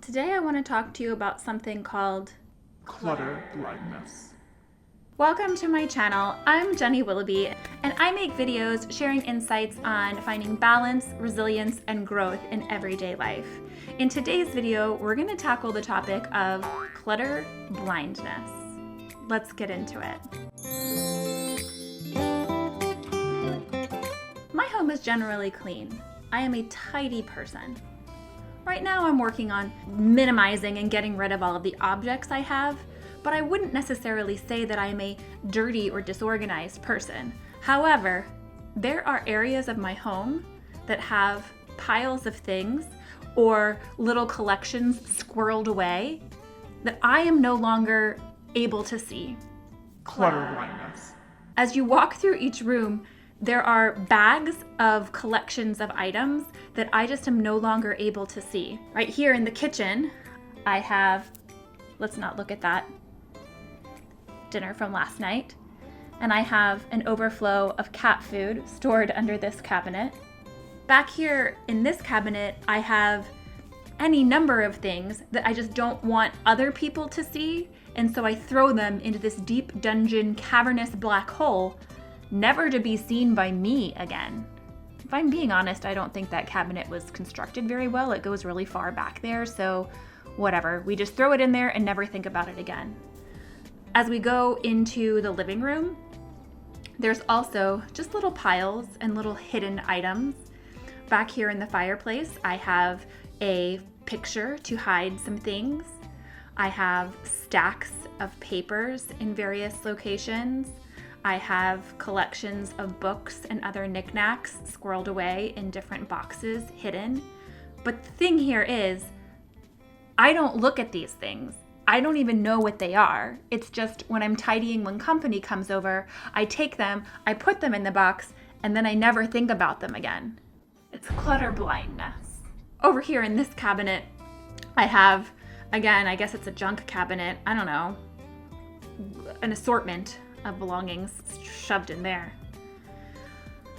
Today I want to talk to you about something called Clutter Blindness. Welcome to my channel. I'm Jenny Willoughby, and I make videos sharing insights on finding balance, resilience, and growth in everyday life. In today's video, we're going to tackle the topic of clutter blindness. Let's get into it. My home is generally clean. I am a tidy person. Right now I'm working on minimizing and getting rid of all of the objects I have, but I wouldn't necessarily say that I am a dirty or disorganized person. However, there are areas of my home that have piles of things or little collections squirreled away that I am no longer able to see. Clutter blindness. As you walk through each room, there are bags of collections of items that I just am no longer able to see. Right here in the kitchen, I have, let's not look at that, dinner from last night. And I have an overflow of cat food stored under this cabinet. Back here in this cabinet, I have any number of things that I just don't want other people to see. And so I throw them into this deep dungeon, cavernous black hole, never to be seen by me again. If I'm being honest, I don't think that cabinet was constructed very well. It goes really far back there, so whatever. We just throw it in there and never think about it again. As we go into the living room, there's also just little piles and little hidden items. Back here in the fireplace, I have a picture to hide some things. I have stacks of papers in various locations. I have collections of books and other knickknacks squirreled away in different boxes, hidden. But the thing here is, I don't look at these things. I don't even know what they are. It's just when I'm tidying, when company comes over, I take them, I put them in the box, and then I never think about them again. It's clutter blindness. Over here in this cabinet, I have, again, I guess it's a junk cabinet, I don't know, an assortment of belongings shoved in there.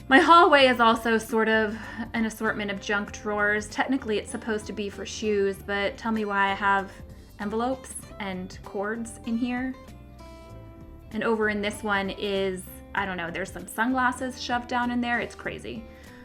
My hallway is also sort of an assortment of junk drawers. Technically it's supposed to be for shoes, but tell me why I have envelopes and cords in here. And over in this one is, I don't know, there's some sunglasses shoved down in there. It's crazy.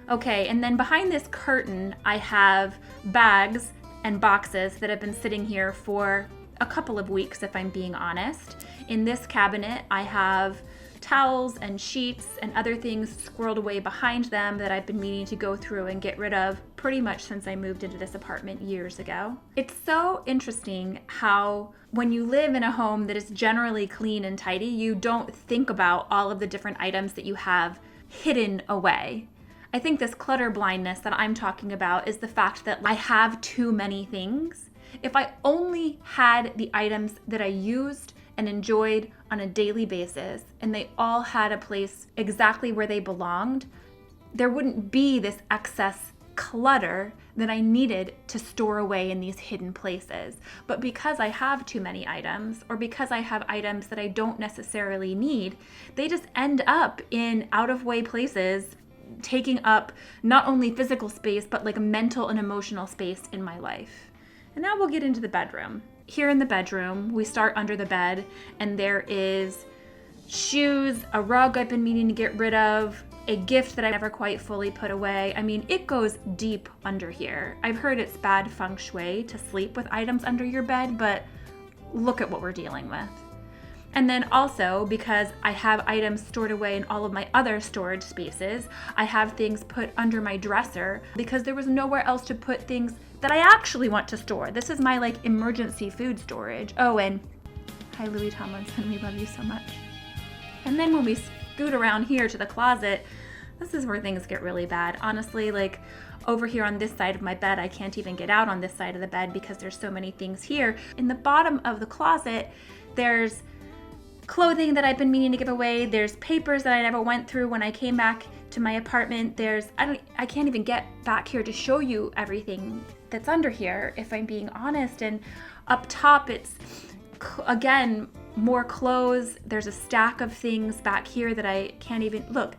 Okay, and then behind this curtain, I have bags and boxes that have been sitting here for a couple of weeks, if I'm being honest. In this cabinet, I have towels and sheets and other things squirreled away behind them that I've been meaning to go through and get rid of pretty much since I moved into this apartment years ago. It's so interesting how when you live in a home that is generally clean and tidy, you don't think about all of the different items that you have hidden away. I think this clutter blindness that I'm talking about is the fact that I have too many things. If I only had the items that I used and enjoyed on a daily basis, and they all had a place exactly where they belonged, there wouldn't be this excess clutter that I needed to store away in these hidden places. But because I have too many items, or because I have items that I don't necessarily need, they just end up in out-of-way places, taking up not only physical space, but like a mental and emotional space in my life. And now we'll get into the bedroom. Here in the bedroom, we start under the bed, and there is shoes, a rug I've been meaning to get rid of, a gift that I never quite fully put away. I mean, it goes deep under here. I've heard it's bad feng shui to sleep with items under your bed, but look at what we're dealing with. And then also, because I have items stored away in all of my other storage spaces, I have things put under my dresser because there was nowhere else to put things that I actually want to store. This is my like emergency food storage. Oh, and hi Louis Tomlinson, we love you so much. And then when we scoot around here to the closet, this is where things get really bad. Honestly, like over here on this side of my bed, I can't even get out on this side of the bed because there's so many things here. In the bottom of the closet, there's clothing that I've been meaning to give away. There's papers that I never went through when I came back to my apartment. I can't even get back here to show you everything that's under here, if I'm being honest. And up top, it's again, more clothes. There's a stack of things back here that I can't even look.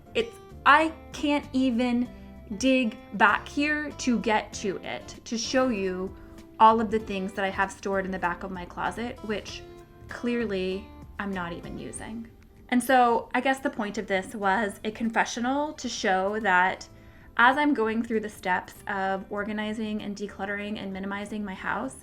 I can't even dig back here to get to it, to show you all of the things that I have stored in the back of my closet, which clearly I'm not even using. And so I guess the point of this was a confessional to show that as I'm going through the steps of organizing and decluttering and minimizing my house,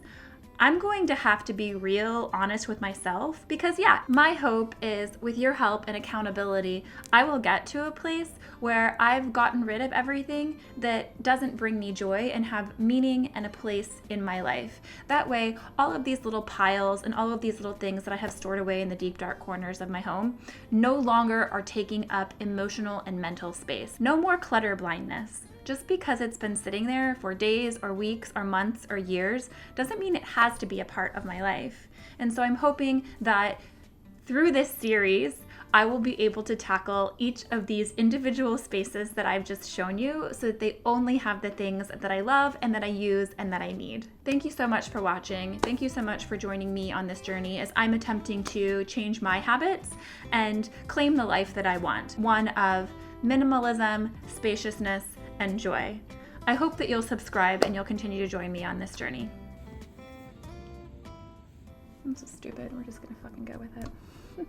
I'm going to have to be real honest with myself because my hope is with your help and accountability, I will get to a place where I've gotten rid of everything that doesn't bring me joy and have meaning and a place in my life. That way, all of these little piles and all of these little things that I have stored away in the deep, dark corners of my home no longer are taking up emotional and mental space. No more clutter blindness. Just because it's been sitting there for days or weeks or months or years doesn't mean it has to be a part of my life. And so I'm hoping that through this series, I will be able to tackle each of these individual spaces that I've just shown you so that they only have the things that I love and that I use and that I need. Thank you so much for watching. Thank you so much for joining me on this journey as I'm attempting to change my habits and claim the life that I want. One of minimalism, spaciousness, and joy. I hope that you'll subscribe and you'll continue to join me on this journey. I'm so stupid. We're just gonna fucking go with it.